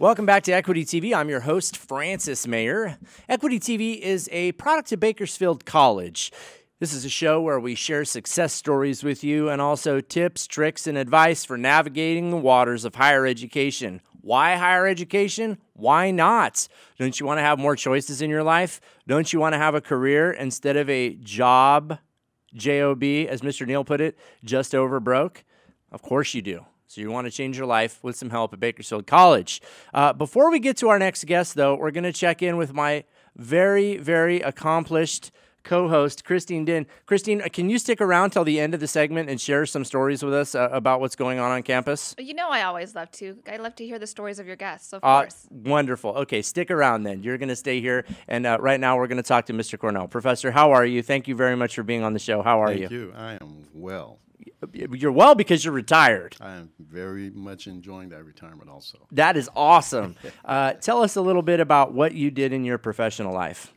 Welcome back to Equity TV. I'm your host, Francis Mayer. Equity TV is a product of Bakersfield College. This is a show where we share success stories with you and also tips, tricks, and advice for navigating the waters of higher education. Why higher education? Why not? Don't you want to have more choices in your life? Don't you want to have a career instead of a job, J-O-B, as Mr. Neal put it, just over broke? Of course you do. So you want to change your life with some help at Bakersfield College. Before we get to our next guest, though, we're going to check in with my very, very accomplished co-host, Christine Din. Christine, can you stick around till the end of the segment and share some stories with us about what's going on campus? You know I always love to. I love to hear the stories of your guests, of course. Wonderful. Okay, stick around then. You're going to stay here. And right now we're going to talk to Mr. Cornell. Professor, how are you? Thank you very much for being on the show. How are you? Thank you. I am well. You're well because you're retired. I am very much enjoying that retirement also. That is awesome. Tell us a little bit about what you did in your professional life.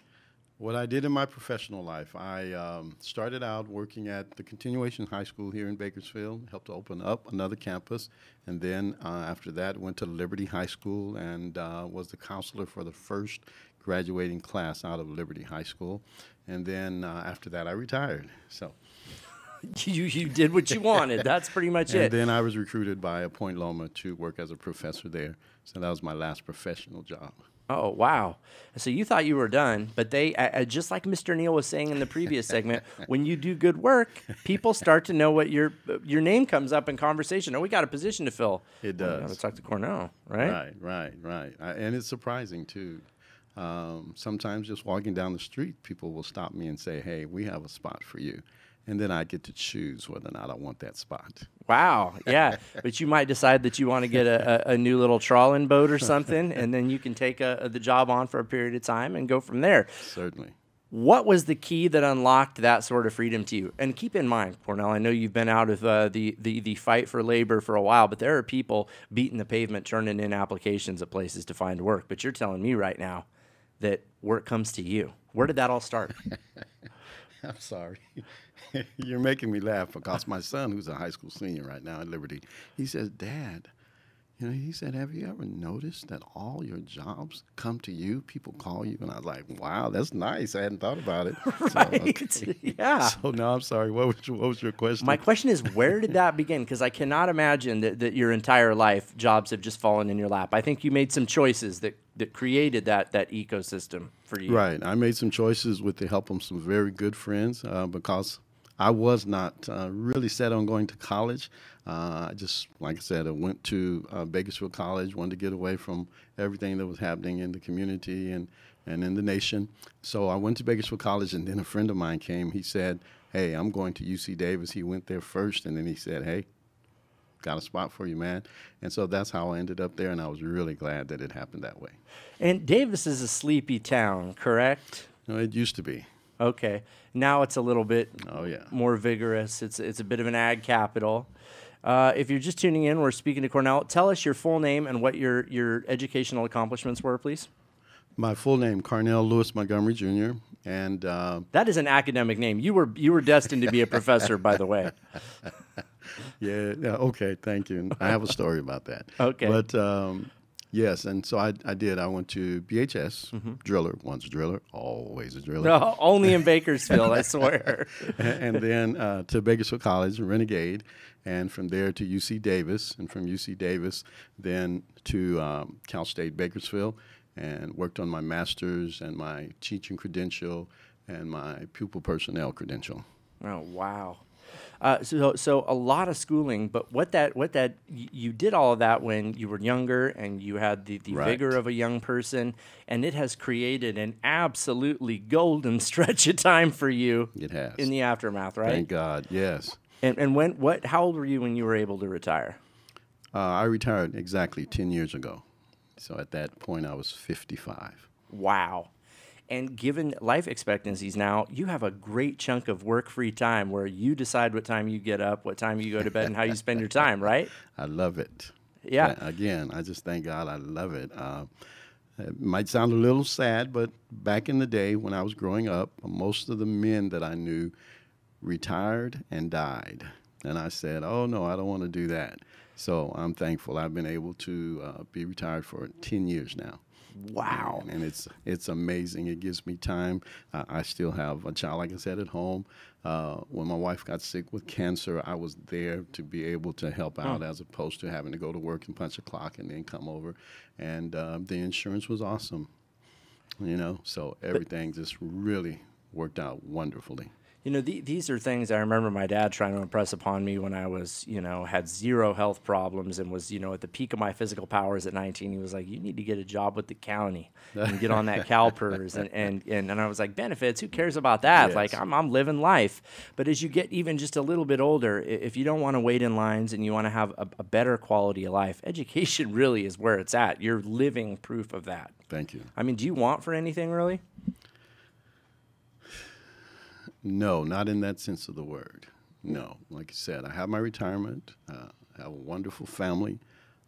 What I did in my professional life, I started out working at the Continuation High School here in Bakersfield, helped to open up another campus, and then after that went to Liberty High School and was the counselor for the first graduating class out of Liberty High School. And then after that I retired. So. You did what you wanted. That's pretty much it. And then I was recruited by Point Loma to work as a professor there. So that was my last professional job. Oh, wow. So you thought you were done, but they, just like Mr. Neal was saying in the previous segment, when you do good work, people start to know what your name comes up in conversation. Oh, we got a position to fill. It does. Got to talk to Cornell, right? Right. And it's surprising, too. Sometimes just walking down the street, people will stop me and say, hey, we have a spot for you. And then I get to choose whether or not I want that spot. Wow, yeah. But you might decide that you want to get a new little trawling boat or something, and then you can take the job on for a period of time and go from there. Certainly. What was the key that unlocked that sort of freedom to you? And keep in mind, Cornell, I know you've been out of the fight for labor for a while, but there are people beating the pavement, turning in applications at places to find work. But you're telling me right now that work comes to you. Where did that all start? I'm sorry. You're making me laugh because my son, who's a high school senior right now at Liberty, he says, Dad, he said, have you ever noticed that all your jobs come to you? People call you. And I was like, wow, that's nice. I hadn't thought about it. Right. So, okay. Yeah. So now I'm sorry. What was your question? My question is, where did that begin? Because I cannot imagine that your entire life jobs have just fallen in your lap. I think you made some choices that created that ecosystem for you. Right. I made some choices with the help of some very good friends because I was not really set on going to college. I just, like I said, I went to Bakersfield College, wanted to get away from everything that was happening in the community and in the nation. So I went to Bakersfield College, and then a friend of mine came. He said, hey, I'm going to UC Davis. He went there first, and then he said, hey, got a spot for you, man. And so that's how I ended up there, and I was really glad that it happened that way. And Davis is a sleepy town, correct? No, it used to be. Okay. Now it's a little bit more vigorous. It's a bit of an ag capital. If you're just tuning in, we're speaking to Cornell. Tell us your full name and what your educational accomplishments were, please. My full name, Carnell Lewis Montgomery, Jr., and that is an academic name. You were destined to be a professor, by the way. Yeah, okay, thank you. I have a story about that. Okay. But yes, and so I did. I went to BHS, driller, once a driller, always a driller. No, only in Bakersfield, I swear. And then to Bakersfield College, Renegade, and from there to UC Davis, and from UC Davis then to Cal State Bakersfield, and worked on my master's and my teaching credential and my pupil personnel credential. Oh, wow. So a lot of schooling, but you did all of that when you were younger and you had the Right. vigor of a young person, and it has created an absolutely golden stretch of time for you. It has. In the aftermath, right? Thank God, yes. And how old were you when you were able to retire? I retired exactly 10 years ago. So at that point, I was 55. Wow. And given life expectancies now, you have a great chunk of work-free time where you decide what time you get up, what time you go to bed, and how you spend your time, right? I love it. Yeah. Again, I just thank God I love it. It might sound a little sad, but back in the day when I was growing up, most of the men that I knew retired and died. And I said, oh, no, I don't want to do that. So I'm thankful. I've been able to be retired for 10 years now. Wow. And it's amazing. It gives me time. I still have a child, like I said, at home. When my wife got sick with cancer, I was there to be able to help out as opposed to having to go to work and punch a clock and then come over. And the insurance was awesome, so everything just really worked out wonderfully. These are things I remember my dad trying to impress upon me when I was, had zero health problems and was, at the peak of my physical powers at 19. He was like, you need to get a job with the county and get on that CalPERS. And I was like, benefits, who cares about that? Yes. Like, I'm living life. But as you get even just a little bit older, if you don't want to wait in lines and you want to have a better quality of life, education really is where it's at. You're living proof of that. Thank you. I mean, do you want for anything really? No, not in that sense of the word. No. Like I said, I have my retirement. I have a wonderful family.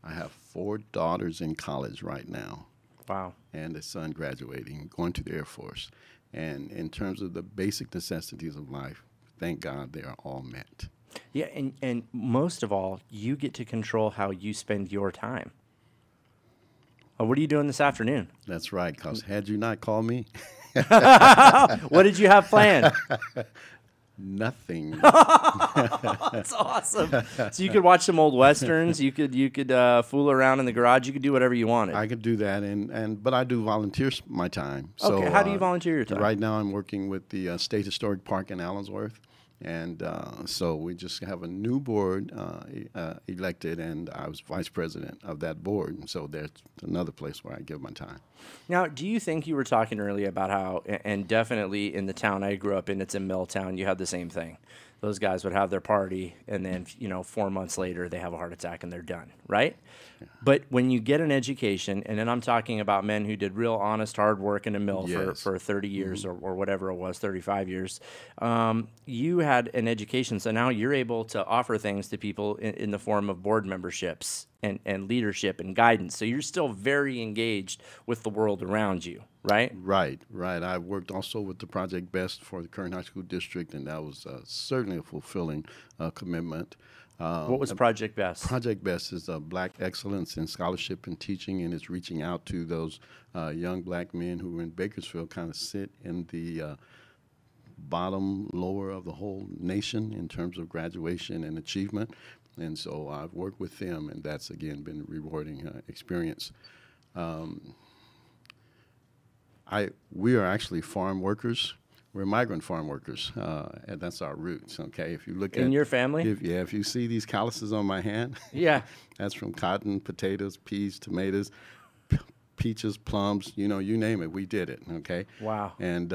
I have 4 daughters in college right now. Wow. And a son graduating, going to the Air Force. And in terms of the basic necessities of life, thank God they are all met. Yeah, and most of all, you get to control how you spend your time. What are you doing this afternoon? That's right, because had you not called me... What did you have planned? Nothing. That's awesome. So you could watch some old westerns. You could fool around in the garage. You could do whatever you wanted. I could do that, but I do volunteer my time. So, okay, how do you volunteer your time? Right now I'm working with the State Historic Park in Allensworth. And so we just have a new board elected, and I was vice president of that board. And so there's another place where I give my time. Now, do you think you were talking earlier about how, and definitely in the town I grew up in, it's in Milltown, you had the same thing. Those guys would have their party, and then 4 months later they have a heart attack and they're done, right? Yeah. But when you get an education, and then I'm talking about men who did real honest hard work in a mill Yes. for 30 years or whatever it was, 35 years, you had an education, so now you're able to offer things to people in the form of board memberships and leadership and guidance. So you're still very engaged with the world around you, right? Right. I worked also with the Project Best for the current high school district, and that was certainly a fulfilling commitment. What was Project Best? Project Best is Black Excellence in Scholarship and Teaching, and it's reaching out to those young black men who in Bakersfield kind of sit in the bottom lower of the whole nation in terms of graduation and achievement. And so I've worked with them, and that's, again, been a rewarding experience. We are actually farm workers. We're migrant farm workers, and that's our roots, okay? If you look in your family? If you see these calluses on my hand, yeah, that's from cotton, potatoes, peas, tomatoes, peaches, plums, you name it, we did it, okay? Wow. And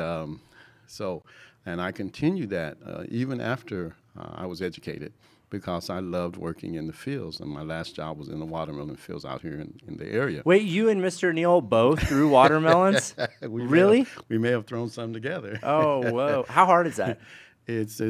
and I continued that even after I was educated, because I loved working in the fields, and my last job was in the watermelon fields out here in the area. Wait, you and Mr. Neal both grew watermelons? Really? We may have thrown some together. Oh, whoa. How hard is that? It's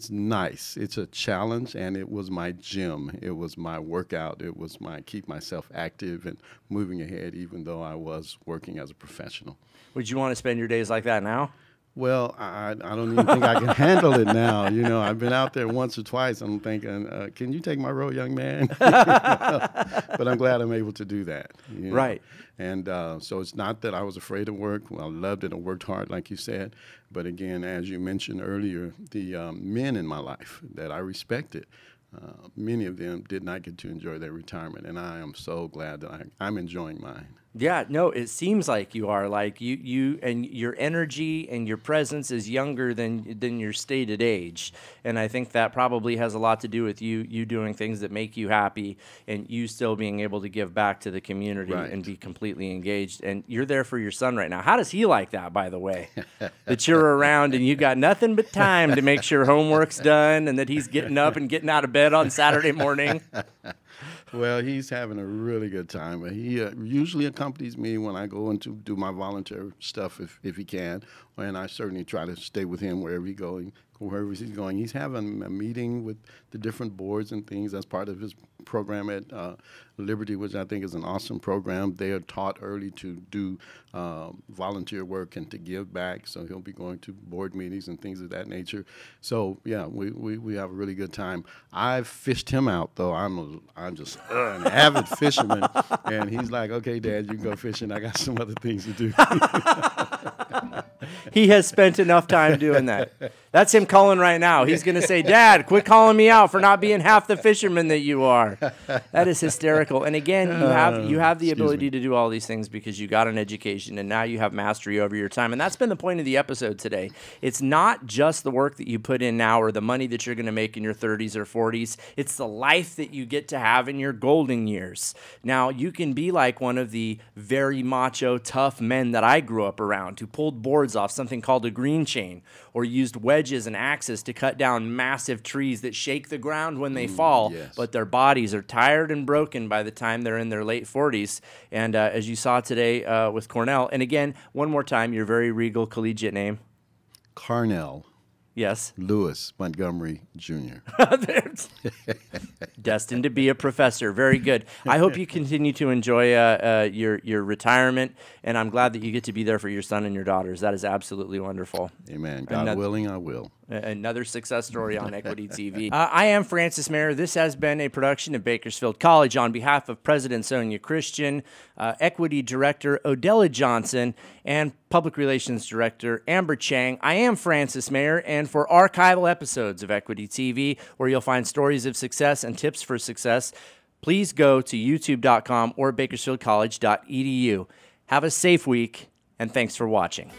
nice. It's a challenge, and it was my gym. It was my workout. It was my keep myself active and moving ahead, even though I was working as a professional. Would you want to spend your days like that now? Well, I don't even think I can handle it now. I've been out there once or twice. I'm thinking, can you take my role, young man? But I'm glad I'm able to do that. Right. And so it's not that I was afraid of work. Well, I loved it and worked hard, like you said. But again, as you mentioned earlier, the men in my life that I respected, many of them did not get to enjoy their retirement. And I am so glad that I'm enjoying mine. Yeah, no, it seems like you are. Like you and your energy and your presence is younger than your stated age. And I think that probably has a lot to do with you doing things that make you happy and you still being able to give back to the community Right. and be completely engaged. And you're there for your son right now. How does he like that, by the way? That you're around and you got nothing but time to make sure homework's done and that he's getting up and getting out of bed on Saturday morning? Well, he's having a really good time. He usually accompanies me when I go in to do my volunteer stuff if he can, and I certainly try to stay with him wherever he's going. He's having a meeting with the different boards and things as part of his program at Liberty, which I think is an awesome program. They are taught early to do volunteer work and to give back. So he'll be going to board meetings and things of that nature. So yeah, we have a really good time. I've fished him out though. I'm just an avid fisherman, and he's like, "Okay, Dad, you can go fishing. I got some other things to do." He has spent enough time doing that. That's him calling right now. He's going to say, "Dad, quit calling me out for not being half the fisherman that you are." That is hysterical. And again, you have the ability to do all these things because you got an education and now you have mastery over your time. And that's been the point of the episode today. It's not just the work that you put in now or the money that you're going to make in your 30s or 40s. It's the life that you get to have in your golden years. Now, you can be like one of the very macho, tough men that I grew up around who pulled boards off something called a green chain or used wedges and axes to cut down massive trees that shake the ground when they fall, yes. But their bodies are tired and broken by the time they're in their late 40s. And as you saw today with Cornell, and again, one more time, your very regal collegiate name. Carnell. Yes. Lewis Montgomery Jr. Destined to be a professor. Very good. I hope you continue to enjoy your retirement, and I'm glad that you get to be there for your son and your daughters. That is absolutely wonderful. Amen. God willing, I will. Another success story on Equity TV. I am Francis Mayer. This has been a production of Bakersfield College. On behalf of President Sonia Christian, Equity Director Odella Johnson, and Public Relations Director Amber Chang, I am Francis Mayer, and for archival episodes of Equity TV, where you'll find stories of success and tips for success, please go to youtube.com or bakersfieldcollege.edu. Have a safe week, and thanks for watching.